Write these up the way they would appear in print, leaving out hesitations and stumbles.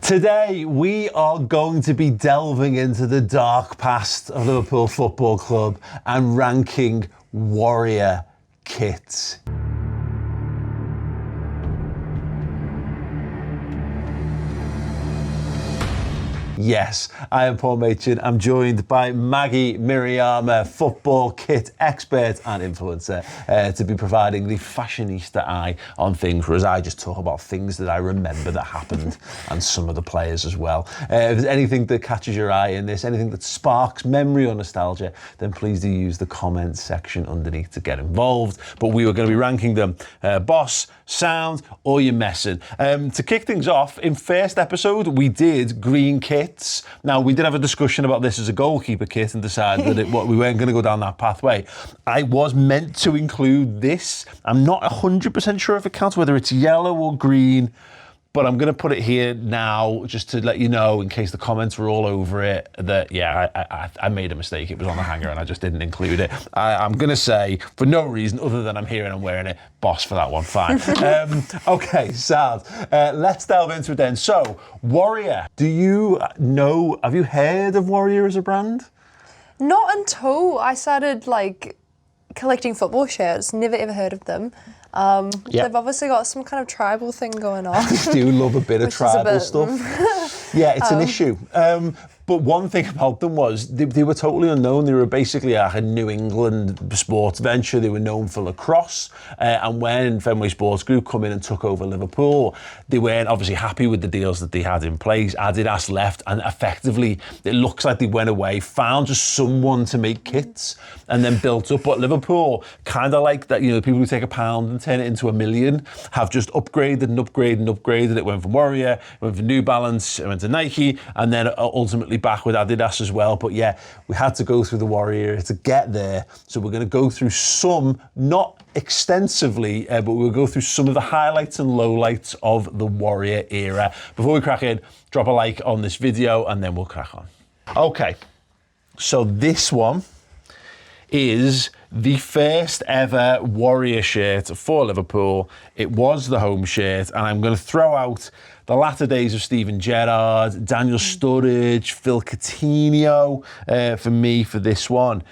Today, we are going to be delving into the dark past of Liverpool Football Club and ranking warrior kits. Yes, I am Paul Machin. I'm joined by Maggie Miriama, football kit expert and influencer, to be providing the fashionista eye on things, whereas I just talk about things that I remember that happened and some of the players as well. If there's anything that catches your eye in this, anything that sparks memory or nostalgia, then please do use the comments section underneath to get involved. But we were going to be ranking them boss, sound, or you're messing. To kick things off, in first episode, we did green kits. Now, we did have a discussion about this as a goalkeeper kit and decided that we weren't going to go down that pathway. I was meant to include this. I'm not 100% sure if it counts, whether it's yellow or green, but I'm going to put it here now just to let you know, in case the comments were all over it, that, yeah, I made a mistake. It was on the hanger and I just didn't include it. I'm going to say, for no reason other than I'm here and I'm wearing it, boss for that one, fine. Okay, sad. Let's delve into it then. So, Warrior, have you heard of Warrior as a brand? Not until I started, collecting football shirts. Never ever heard of them. They've obviously got some kind of tribal thing going on. I do love a bit of tribal stuff. Yeah, it's an issue. But one thing about them was they were totally unknown. They were basically a New England sports venture. They were known for lacrosse. And when Fenway Sports Group come in and took over Liverpool, they weren't obviously happy with the deals that they had in place. Adidas left, and effectively, it looks like they went away, found just someone to make kits, and then built up. But Liverpool, kind of like that, people who take £1 and turn it into $1 million, have just upgraded and upgraded and upgraded. It went from Warrior, it went from New Balance, it went to Nike, and then ultimately back with Adidas as well. But yeah, we had to go through the Warrior to get there. So we're going to go through some, not extensively, but we'll go through some of the highlights and lowlights of the Warrior era. Before we crack in, drop a like on this video and then we'll crack on. Okay, so this one is the first ever Warrior shirt for Liverpool. It was the home shirt, and I'm going to throw out the latter days of Steven Gerrard, Daniel Sturridge, Phil Coutinho for me for this one.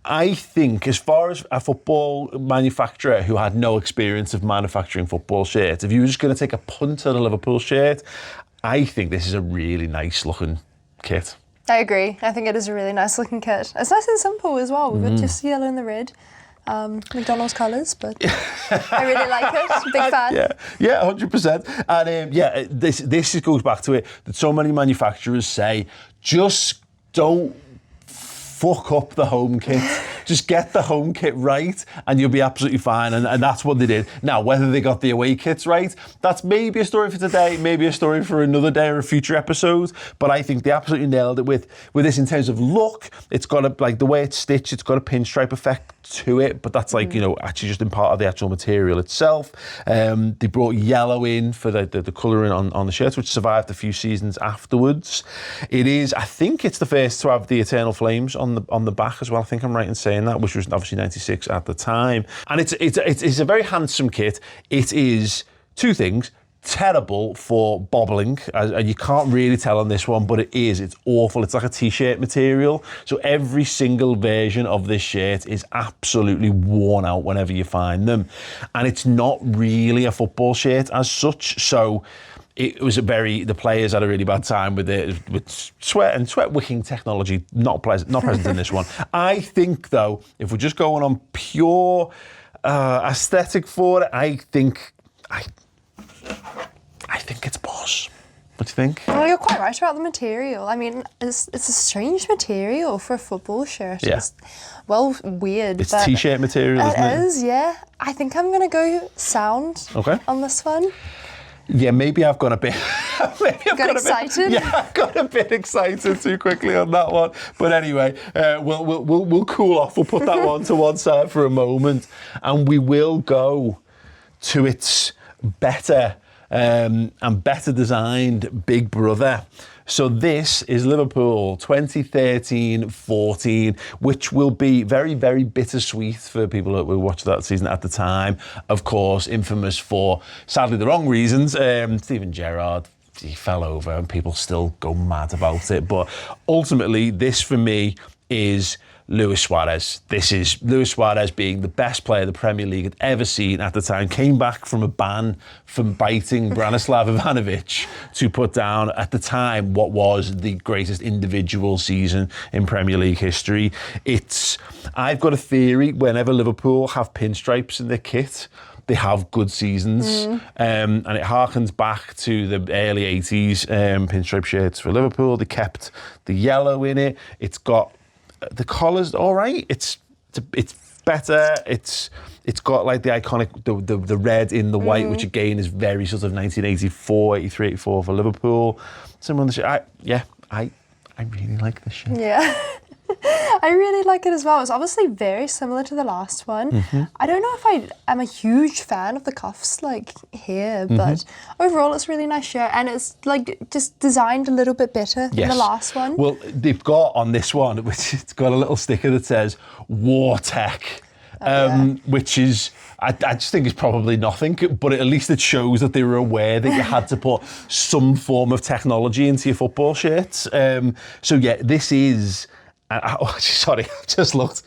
I think, as far as a football manufacturer who had no experience of manufacturing football shirts, if you were just going to take a punt at a Liverpool shirt, I think this is a really nice looking kit. I agree. I think it is a really nice looking kit. It's nice and simple as well. We've got just the yellow and the red. McDonald's colours, but I really like it. Big fan. Yeah, 100%. And this goes back to it that so many manufacturers say, just don't fuck up the home kit. Just get the home kit right and you'll be absolutely fine. And that's what they did. Now, whether they got the away kits right, that's maybe a story for today, maybe a story for another day or a future episode. But I think they absolutely nailed it with this in terms of look. It's got the way it's stitched, it's got a pinstripe effect to it, but that's actually just in part of the actual material itself. They brought yellow in for the colouring on the shirts, which survived a few seasons afterwards. I think it's the first to have the Eternal Flames on the back as well. I think I'm right in saying that, which was obviously 96 at the time. And it's a very handsome kit. It is two things. Terrible for bobbling, and you can't really tell on this one, but it's awful. It's like a t-shirt material, so every single version of this shirt is absolutely worn out whenever you find them, and it's not really a football shirt as such. So it was the players had a really bad time with it, with sweat wicking technology, not present in this one. I think though, if we're just going on pure aesthetic for it, I think it's boss. What do you think? Well, you're quite right about the material. I mean, it's a strange material for a football shirt. Yeah. It's, weird. It's t-shirt material, isn't it? It is, yeah. I think I'm going to go sound on this one. Yeah, maybe I've got a bit... excited? I got a bit excited too quickly on that one. But anyway, we'll cool off. We'll put that one to one side for a moment. And we will go to its better and better designed big brother. So this is Liverpool 2013-14, which will be very, very bittersweet for people who watched that season at the time. Of course, infamous for, sadly, the wrong reasons. Steven Gerrard he fell over and people still go mad about it. But ultimately, this for me is Luis Suarez. This is Luis Suarez being the best player the Premier League had ever seen at the time. Came back from a ban from biting Branislav Ivanovic to put down, at the time, what was the greatest individual season in Premier League history. I've got a theory, whenever Liverpool have pinstripes in their kit, they have good seasons. And it harkens back to the early 80s pinstripe shirts for Liverpool. They kept the yellow in it. It's got the collar's all right. It's better. It's got like the iconic the red in the white, which again is very sort of 1984, 83, 84 for Liverpool. Similar on the shirt. I really like this shirt. Yeah. I really like it as well. It's obviously very similar to the last one. I don't know if I'm a huge fan of the cuffs like here, but overall it's a really nice shirt, and it's like just designed a little bit better than the last one. Well, they've got on this one, which it's got a little sticker that says War Tech, which is, I just think it's probably nothing, but at least it shows that they were aware that you had to put some form of technology into your football shirts. So yeah, this is... sorry, I just looked.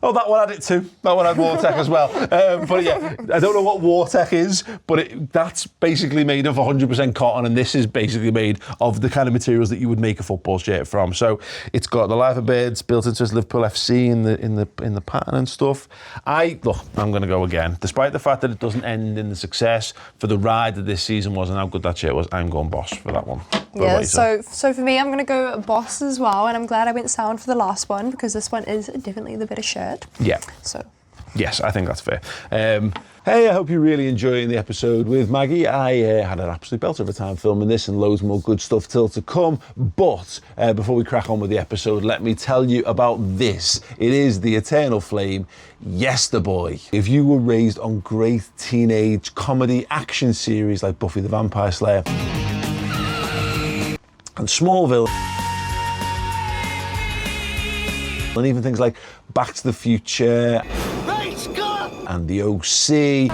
Oh, that one had it too. That one had War Tech as well. But yeah, I don't know what War Tech is, but that's basically made of 100% cotton, and this is basically made of the kind of materials that you would make a football shirt from. So it's got the Liverbirds built into its Liverpool FC in the pattern and stuff. I'm going to go again. Despite the fact that it doesn't end in the success, for the ride that this season was and how good that shirt was, I'm going Boss for that one. Yeah, so for me, I'm going to go Boss as well, and I'm glad I went Sound for the last one, because this one is definitely the better shirt. Yeah. So. Yes, I think that's fair. Hey, I hope you're really enjoying the episode with Maggie. I had an absolute belter of a time filming this, and loads more good stuff still to come. But before we crack on with the episode, let me tell you about this. It is the eternal flame, Yes the Boy. If you were raised on great teenage comedy action series like Buffy the Vampire Slayer and Smallville, and even things like Back to the Future and The OC,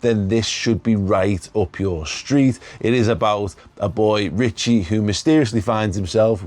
then this should be right up your street. It is about a boy, Richie, who mysteriously finds himself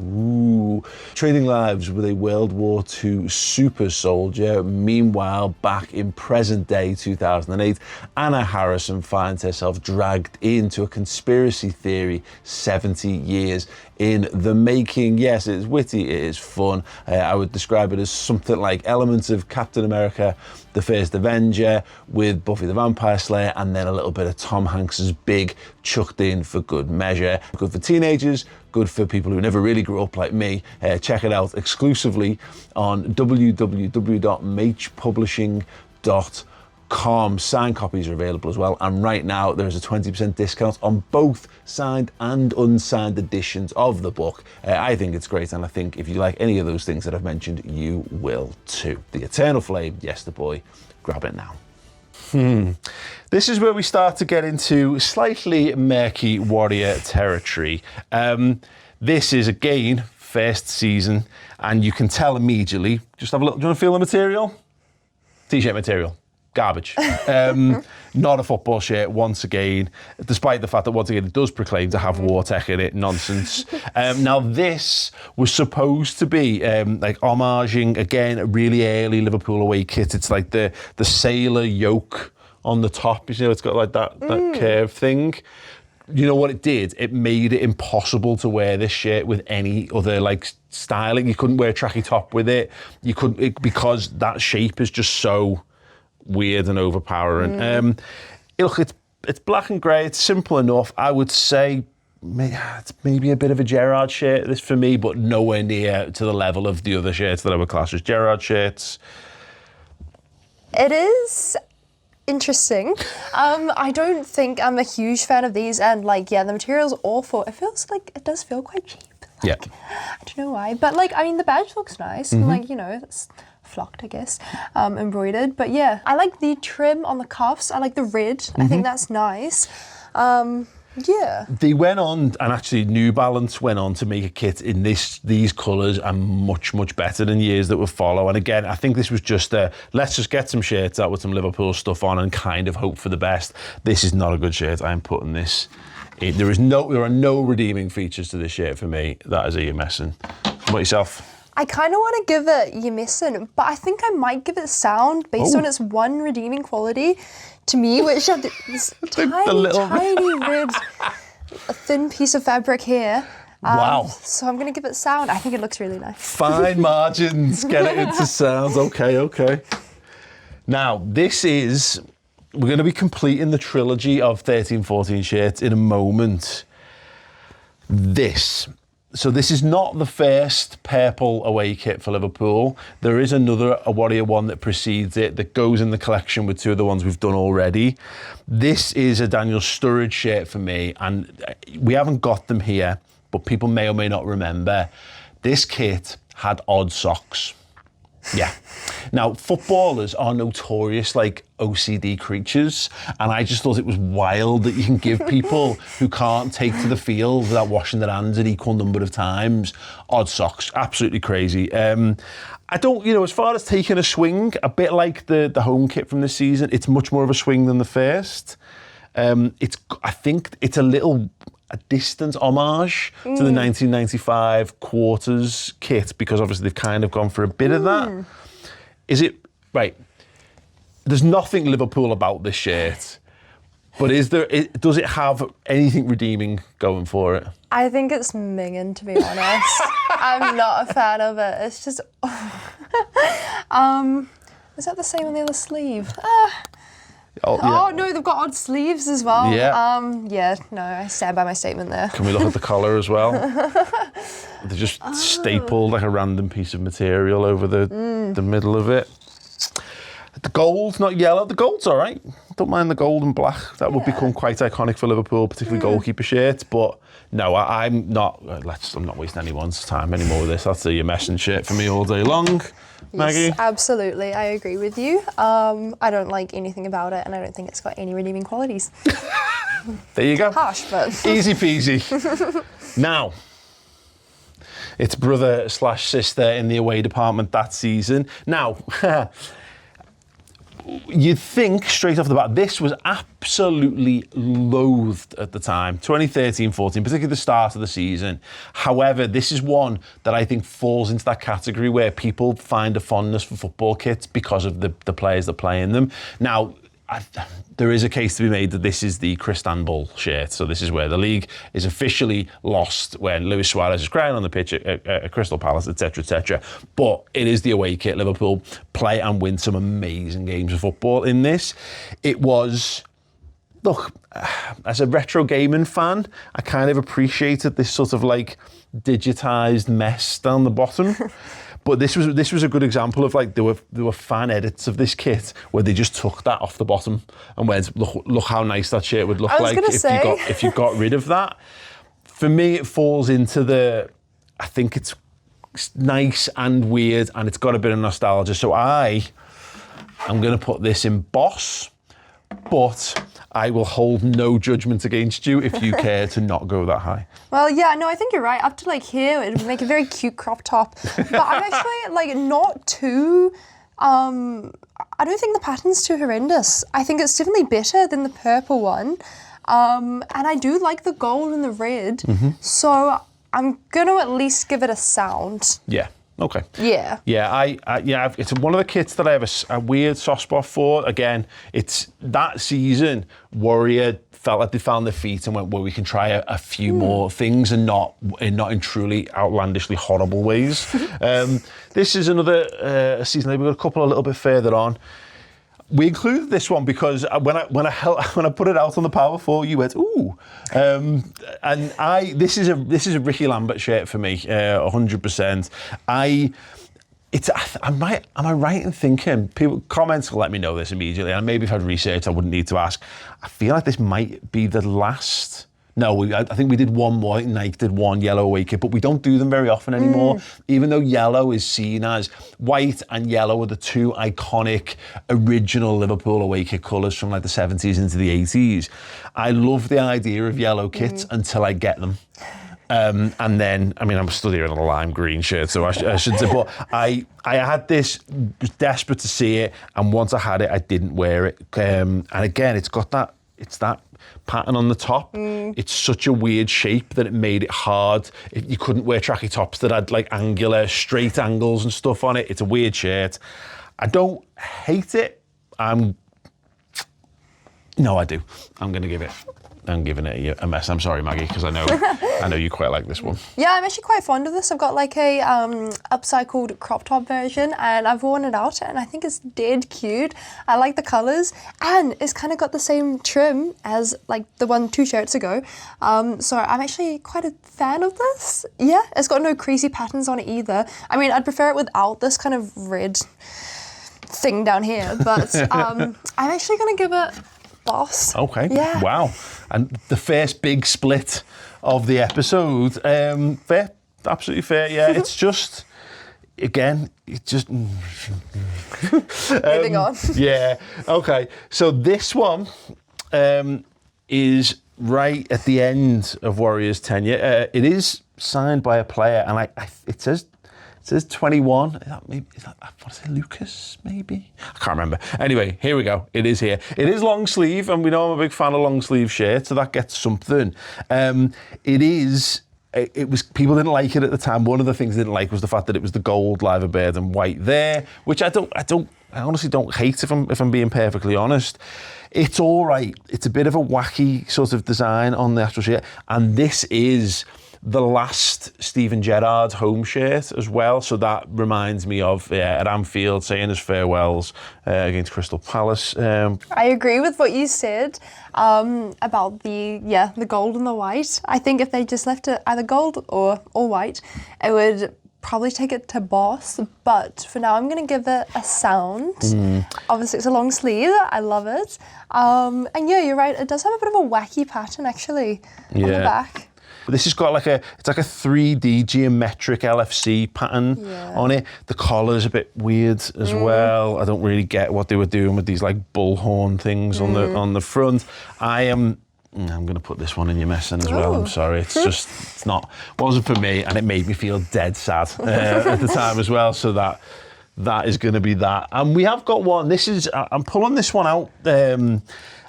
trading lives with a World War II super soldier. Meanwhile, back in present day 2008, Anna Harrison finds herself dragged into a conspiracy theory 70 years in the making. Yes, it is witty, it is fun. I would describe it as something like elements of Captain America, the First Avenger, with Buffy the Vampire Slayer, and then a little bit of Tom Hanks's Big chucked in for good measure. Good for teenagers, good for people who never really grew up like me. Check it out exclusively on www.maychpublishing.com. Signed copies are available as well, and right now there is a 20% discount on both signed and unsigned editions of the book. I think it's great, and I think if you like any of those things that I've mentioned, you will too. The Eternal Flame, Yes the Boy. Grab it now. This is where we start to get into slightly murky Warrior territory. This is, again, first season, and you can tell immediately. Just have a look. Do you want to feel the material? T-shirt material. Garbage. Not a football shirt, once again, despite the fact that, once again, it does proclaim to have War Tech in it. Nonsense. Now, this was supposed to be like homaging, again, a really early Liverpool away kit. It's like the sailor yoke on the top. You know, it's got like that curve thing. You know what it did? It made it impossible to wear this shirt with any other like styling. You couldn't wear a tracky top with it. You couldn't, because that shape is just so weird and overpowering. Look, it's black and grey. It's simple enough. I would say it's maybe a bit of a Gerrard shirt, this for me, but nowhere near to the level of the other shirts that I would class as Gerrard shirts. It is interesting. I don't think I'm a huge fan of these, and like, yeah, the material's awful. It feels like, it does feel quite cheap. Like, yeah. I don't know why, but like, I mean, the badge looks nice, and like, you know, it's flocked, I guess, embroidered. But yeah, I like the trim on the cuffs. I like the red. I think that's nice. Yeah. They went on, and actually New Balance went on to make a kit in these colours and much, much better than years that would follow. And again, I think this was just let's just get some shirts out with some Liverpool stuff on and kind of hope for the best. This is not a good shirt. I'm putting this in. There are no redeeming features to this shirt for me. That is a you're messing. What about yourself? I kind of want to give it you're missing, but I think I might give it sound based on its one redeeming quality to me, which had this tiny ribbed, a thin piece of fabric here. Wow. So I'm going to give it sound. I think it looks really nice. Fine margins, get it into sounds. Okay. Now, we're going to be completing the trilogy of 13-14 shirts in a moment. So this is not the first purple away kit for Liverpool. There is another a Warrior one that precedes it that goes in the collection with two of the ones we've done already. This is a Daniel Sturridge shirt for me, and we haven't got them here, but people may or may not remember. This kit had odd socks. Yeah. Now, footballers are notorious like OCD creatures, and I just thought it was wild that you can give people who can't take to the field without washing their hands an equal number of times odd socks. Absolutely crazy. I don't, as far as taking a swing, a bit like the home kit from this season, it's much more of a swing than the first. I think it's a distant homage to the 1995 quarters kit, because obviously they've kind of gone for a bit of that. Is it, right, there's nothing Liverpool about this shirt, but does it have anything redeeming going for it? I think it's minging, to be honest. I'm not a fan of it. It's just, is that the same on the other sleeve? Oh, no, they've got odd sleeves as well. Yeah. No, I stand by my statement there. Can we look at the collar as well? They just stapled like a random piece of material over the middle of it. The gold, not yellow. The gold's all right. Don't mind the gold and black. That would become quite iconic for Liverpool, particularly goalkeeper shirts. But no, I'm not wasting anyone's time anymore with this. That's a you're messing shirt for me all day long. Maggie? Yes, absolutely. I agree with you. I don't like anything about it, and I don't think it's got any redeeming qualities. There you go. Harsh, but... Easy peasy. Now, it's brother/sister in the away department that season. Now, you'd think straight off the bat, this was absolutely loathed at the time, 2013-14, particularly the start of the season. However, this is one that I think falls into that category where people find a fondness for football kits because of the players that play in them. Now, there is a case to be made that this is the Cristobal shirt. So this is where the league is officially lost when Luis Suarez is crying on the pitch at Crystal Palace, etc., etc. But it is the away kit. Liverpool play and win some amazing games of football in this. It was, look, as a retro gaming fan, I kind of appreciated this sort of like digitized mess down the bottom. But this was a good example of like there were fan edits of this kit where they just took that off the bottom and went, look how nice that shirt would look like if you got rid of that. For me, it falls into I think it's nice and weird, and it's got a bit of nostalgia. So I'm going to put this in Boss, but I will hold no judgment against you if you care to not go that high. Well, yeah, no, I think you're right. Up to like here, it would make a very cute crop top. But I'm actually like not too, I don't think the pattern's too horrendous. I think it's definitely better than the purple one. And I do like the gold and the red. So I'm going to at least give it a sound. Yeah. Okay. Yeah. Yeah, it's one of the kits that I have a weird soft spot for. Again, it's that season, Warrior felt like they found their feet and went, well, we can try a few more things and not in truly outlandishly horrible ways. This is another season. We've got a couple a little bit further on. We included this one because when I put it out on the Power 4, you went, ooh. And this is a Ricky Lambert shirt for me, 100%. Am I right in thinking, comments will let me know this immediately, and maybe if I'd researched I wouldn't need to ask. I feel like this might be the last No, I think we did one more. I think Nike did one yellow away kit, but we don't do them very often anymore. Even though yellow is seen as white and yellow are the two iconic original Liverpool away kit colours from like the 70s into the 80s. I love the idea of yellow kits until I get them. And then, I mean, I'm still here in a lime green shirt, so I should say, but I had this, was desperate to see it, and once I had it, I didn't wear it. And again, it's that pattern on the top. It's such a weird shape that it made it hard. You couldn't wear tracky tops that had like angular, straight angles and stuff on it. It's a weird shirt. I don't hate it. No, I do. I'm giving it a mess. I'm sorry, Maggie, because I know you quite like this one. Yeah, I'm actually quite fond of this. I've got like a upcycled crop top version, and I've worn it out, and I think it's dead cute. I like the colours, and it's kind of got the same trim as like the one 2 shirts ago. So I'm actually quite a fan of this. Yeah, it's got no crazy patterns on it either. I mean, I'd prefer it without this kind of red thing down here, but I'm actually going to give it boss. Okay. Yeah. Wow. And the first big split of the episode. Fair. Absolutely fair. Yeah. It's just, again, moving on. Yeah. Okay. So this one is right at the end of Warriors' tenure. It is signed by a player, and it says 21. Is that what is it, Lucas, maybe? I can't remember. Anyway, here we go. It is here. It is long sleeve, and we know I'm a big fan of long sleeve shirts, so that gets something. It was, people didn't like it at the time. One of the things they didn't like was the fact that it was the gold liver bird and white there, which I honestly don't hate, if I'm being perfectly honest. It's all right. It's a bit of a wacky sort of design on the actual shirt, and this is the last Steven Gerrard home shirt as well, so that reminds me of at Anfield saying his farewells against Crystal Palace. I agree with what you said about the gold and the white. I think if they just left it either gold or white, it would probably take it to boss, but for now I'm going to give it a sound. Obviously it's a long sleeve, I love it. And yeah, you're right, it does have a bit of a wacky pattern actually on the back. But this has got it's like a 3D geometric LFC pattern on it. The collar's a bit weird as well. I don't really get what they were doing with these like bullhorn things on the front. I'm going to put this one in your messing as well. I'm sorry. It's wasn't for me, and it made me feel dead sad at the time as well. So that is going to be that. And we have got one. I'm pulling this one out.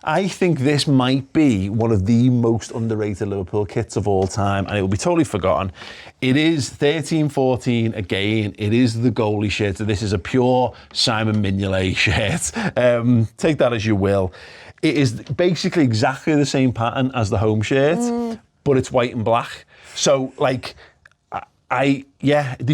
I think this might be one of the most underrated Liverpool kits of all time, and it will be totally forgotten. It is 13-14 again. It is the goalie shirt. So this is a pure Simon Mignolet shirt. Take that as you will. It is basically exactly the same pattern as the home shirt, but it's white and black. So like, they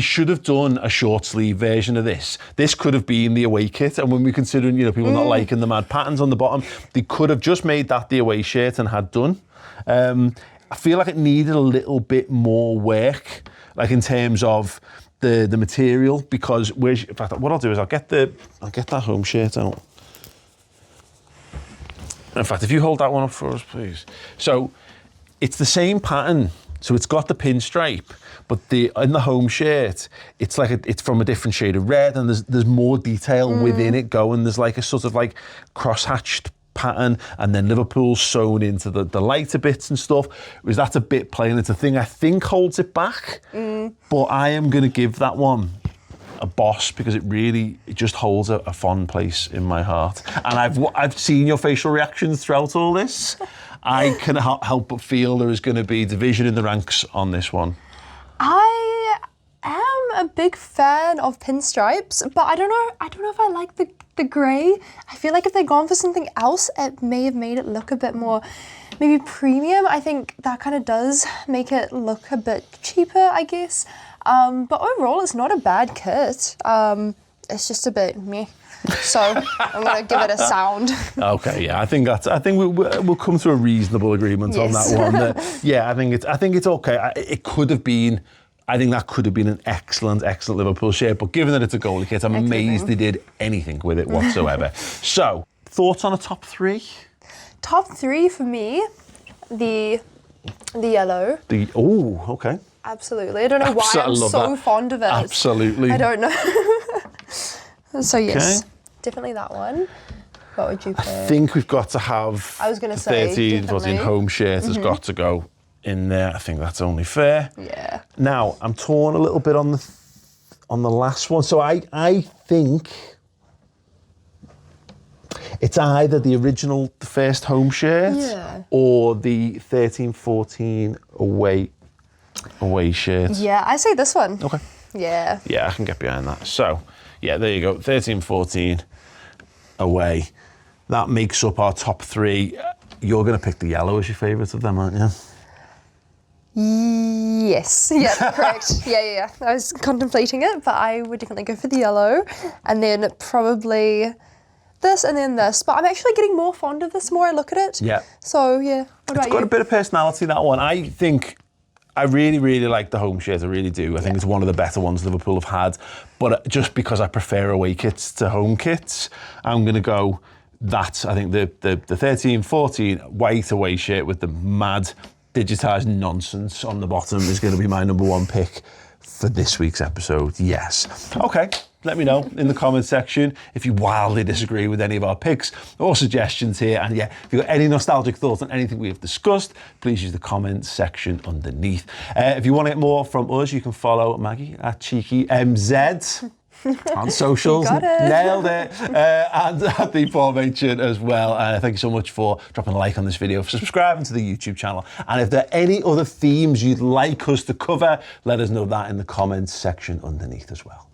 should have done a short sleeve version of this. This could have been the away kit, and when we're considering, people not liking the mad patterns on the bottom, they could have just made that the away shirt and had done. I feel like it needed a little bit more work, like in terms of the material, because in fact, what I'll do is I'll get that home shirt out. In fact, if you hold that one up for us, please. So it's the same pattern. So it's got the pinstripe, but in the home shirt, it's from a different shade of red, and there's more detail within it going. There's like a sort of like cross-hatched pattern, and then Liverpool sewn into the lighter bits and stuff. Whereas that's a bit plain. It's a thing I think holds it back, but I am going to give that one a boss, because it just holds a fond place in my heart. And I've seen your facial reactions throughout all this. I can help but feel there is going to be division in the ranks on this one. I am a big fan of pinstripes, but I don't know if I like the grey. I feel like if they'd gone for something else, it may have made it look a bit more maybe premium. I think that kind of does make it look a bit cheaper, I guess. But overall, it's not a bad kit. It's just a bit meh. So I'm going to give it a sound. Okay, yeah, I think we'll come to a reasonable agreement on that one. Yeah, I think it's okay. It could have been. I think that could have been an excellent Liverpool shirt. But given that it's a goalie kit, I'm amazed they did anything with it whatsoever. So, thoughts on a top three? Top three for me, the The yellow. Okay. Absolutely. I don't know why I'm so fond of it. Absolutely. I don't know. So yes, definitely that one. What would you pick? I think we've got to have. I was going to say 13, 14 home shirt has got to go in there. I think that's only fair. Yeah. Now I'm torn a little bit on the last one. So I think it's either the original, the first home shirt, or the 13-14 away shirt. Yeah, I say this one. Okay. Yeah. Yeah, I can get behind that. So, yeah, there you go. 13-14 away. That makes up our top three. You're going to pick the yellow as your favourite of them, aren't you? Yes. Yeah, correct. Yeah. I was contemplating it, but I would definitely go for the yellow. And then probably this and then this. But I'm actually getting more fond of this the more I look at it. Yeah. So, yeah. What about you? It's got a bit of personality, that one. I think I really, really like the home shirt. I really do. I think it's one of the better ones Liverpool have had. But just because I prefer away kits to home kits, I'm going to go that. I think the 13-14 white away shirt with the mad digitised nonsense on the bottom is going to be my number one pick for this week's episode. Yes. Okay. Let me know in the comment section if you wildly disagree with any of our picks or suggestions here. And yeah, if you've got any nostalgic thoughts on anything we have discussed, please use the comment section underneath. If you want to get more from us, you can follow Maggie at CheekyMZ on socials. Nailed it. And at the formation as well. Thank you so much for dropping a like on this video, for subscribing to the YouTube channel. And if there are any other themes you'd like us to cover, let us know that in the comments section underneath as well.